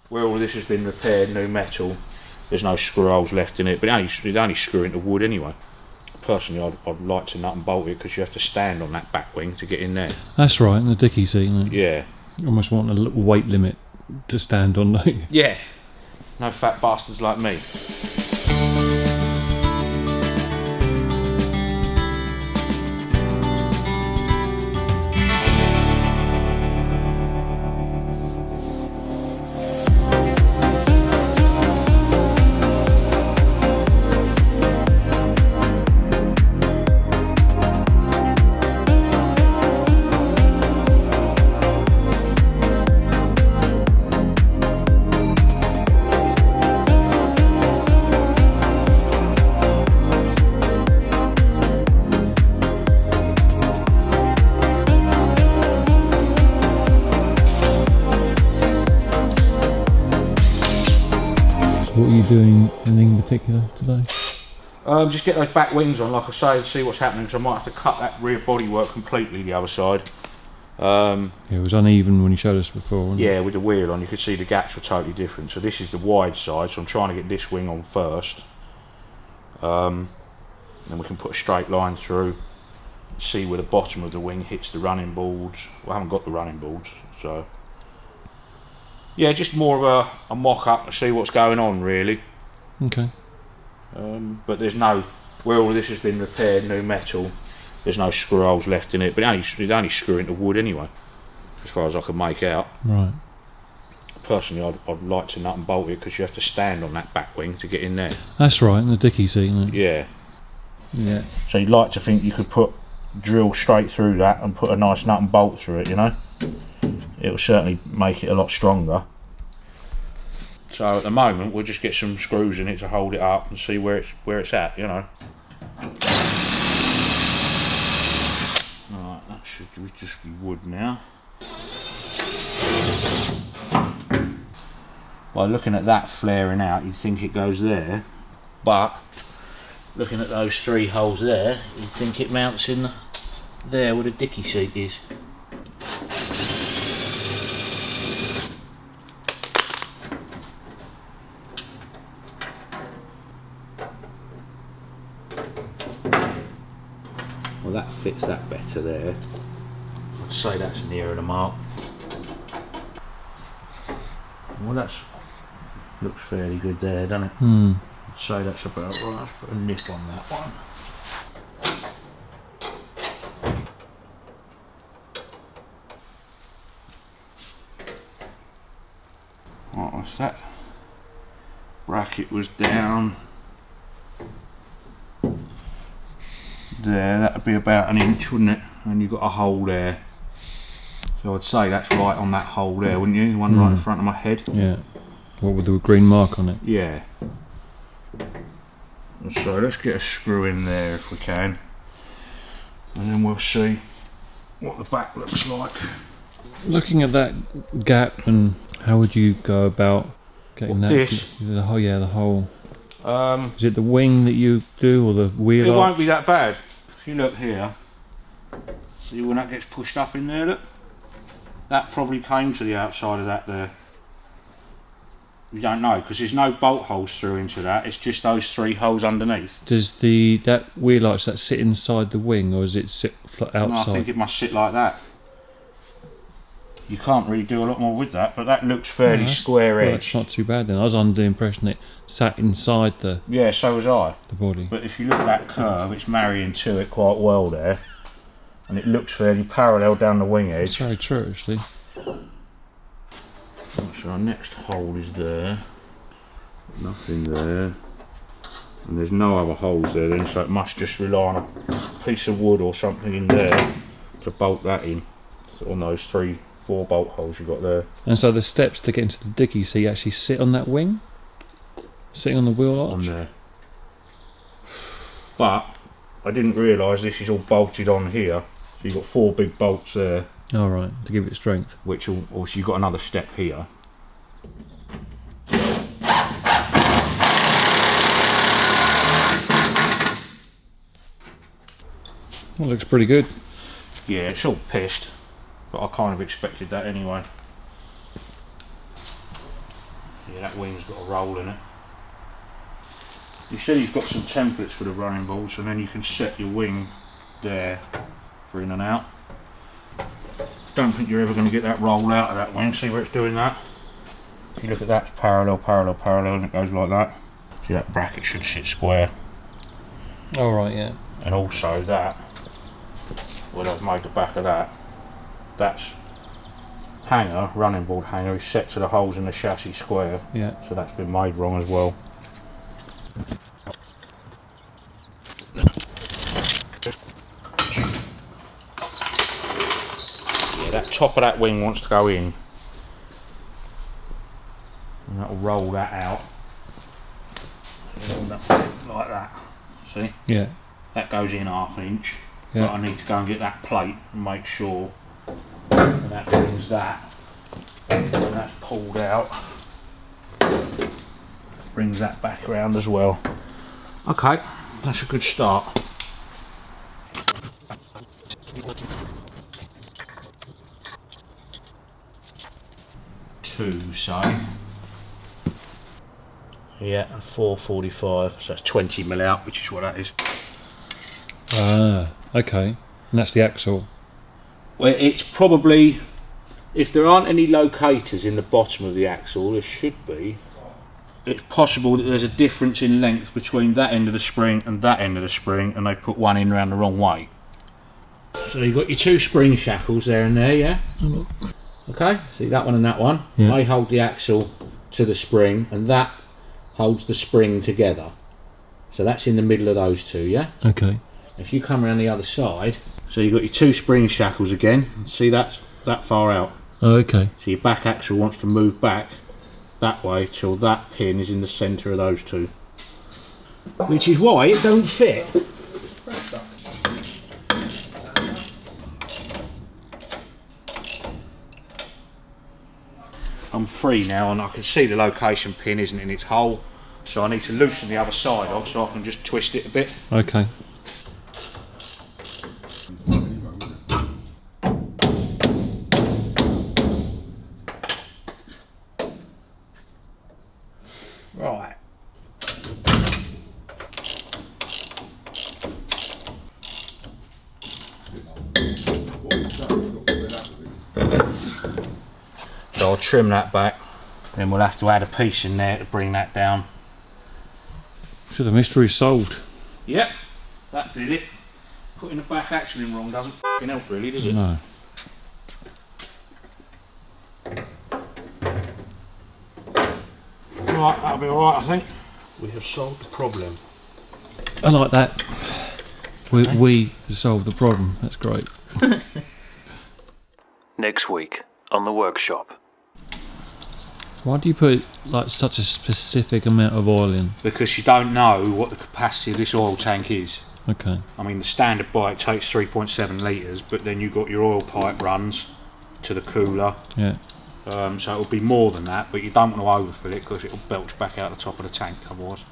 where all this has been repaired, new metal, there's no screw holes left in it, but it only screw into wood anyway. Personally, I'd like to nut and bolt it because you have to stand on that back wing to get in there. That's right, in the dicky seat, isn't it? Yeah. You almost want a little weight limit to stand on, don't you? Yeah. No fat bastards like me. What are you doing, anything in particular today? Just get those back wings on, like I say, see what's happening, because I might have to cut that rear bodywork completely the other side. Yeah, it was uneven when you showed us before, wasn't Yeah, it? with the wheel on, you could see the gaps were totally different. So this is the wide side, so I'm trying to get this wing on first. Then we can put a straight line through, see where the bottom of the wing hits the running boards. Well, I haven't got the running boards, so... Yeah, just more of a mock-up to see what's going on, really. Okay. But there's no... Where all this has been repaired, new metal, there's no screw holes left in it, but it only screw into wood anyway, as far as I can make out. Right. Personally, I'd like to nut and bolt it because you have to stand on that back wing to get in there. That's right, in the dicky seat, isn't it? Yeah. Yeah. So you'd like to think you could drill straight through that and put a nice nut and bolt through it, you know? It will certainly make it a lot stronger. So at the moment we'll just get some screws in it to hold it up and see where it's at, you know. Right, that should just be wood now. By looking at that flaring out, you'd think it goes there, but looking at those 3 holes there, you'd think it mounts in there where the dicky seat is. Well, that fits that better there. I'd say that's nearer the mark. Well, that's looks fairly good there, doesn't it? Hmm. I'd say that's about right. Let's put a nip on that one. Right, what's that? Bracket was down there. That'd be about 1 inch, wouldn't it? And you've got a hole there. So I'd say that's right on that hole there, wouldn't you? The one right in front of my head. Yeah. What with the green mark on it? Yeah. So let's get a screw in there if we can, and then we'll see what the back looks like. Looking at that gap, and how would you go about getting that? This? The whole, yeah, the whole. Is it the wing that you do, or the wheel? It arch? won't be that bad. If you look here, see when that gets pushed up in there, look? That probably came to the outside of that there. You don't know, because there's no bolt holes through into that, it's just those 3 holes underneath. Does that wheel arch that sit inside the wing, or does it sit outside? No, I think it must sit like that. You can't really do a lot more with that, but that looks fairly square edge. That's not too bad then. I was under the impression it sat inside the Yeah, so was I. the body. But if you look at that curve, it's marrying to it quite well there, and it looks fairly parallel down the wing edge. It's very true, actually. So our next hole is there, nothing there, and there's no other holes there then, so it must just rely on a piece of wood or something in there to bolt that in, so on those 3-4 bolt holes you've got there. And so the steps to get into the dicky, so you actually sit on that wing? Sitting on the wheel arch? On there. But I didn't realise this is all bolted on here, so you've got 4 big bolts there. Alright, to give it strength. Which will, also you've got another step here. That looks pretty good. Yeah, it's all pissed, but I kind of expected that anyway. Yeah, that wing's got a roll in it. You said you've got some templates for the running boards, and then you can set your wing there for in and out. Don't think you're ever going to get that roll out of that wing. See where it's doing that? If you look at that, it's parallel, parallel, parallel, and it goes like that. See, that bracket should sit square. All right, yeah. And also that, where I've made the back of that, that's hanger, running board hanger, is set to the holes in the chassis square. Yeah. So that's been made wrong as well. Yeah, that top of that wing wants to go in. And that'll roll that out. Like that. See? Yeah. That goes in ½ inch. Yeah. But I need to go and get that plate and make sure that brings that. And that's pulled out. Brings that back around as well. Okay, that's a good start. Two, so yeah, 445, so that's 20mm out, which is what that is. Ah, okay. And that's the axle. Well, it's probably, if there aren't any locators in the bottom of the axle, there should be. It's possible that there's a difference in length between that end of the spring and that end of the spring, and they put one in round the wrong way. So you've got your two spring shackles there and there, yeah? Okay, see that one and that one? Yeah. They hold the axle to the spring, and that holds the spring together. So that's in the middle of those two, yeah? Okay. If you come around the other side, so you've got your two spring shackles again, see that's that far out. Oh, okay. So your back axle wants to move back that way till that pin is in the centre of those two. Which is why it don't fit. I'm free now and I can see the location pin isn't in its hole, so I need to loosen the other side off so I can just twist it a bit. Okay. Right. So I'll trim that back, then we'll have to add a piece in there to bring that down. So the mystery's solved. Yep, that did it. Putting the back axle in wrong doesn't f***ing help really, does it? No. Right, that'll be alright I think. We have solved the problem. I like that. We solved the problem. That's great. Next week on the workshop. Why do you put like such a specific amount of oil in? Because you don't know what the capacity of this oil tank is. Okay. I mean the standard bike takes 3.7 litres, but then you've got your oil pipe runs to the cooler. Yeah. So it'll be more than that, but you don't want to overfill it because it'll belch back out the top of the tank otherwise.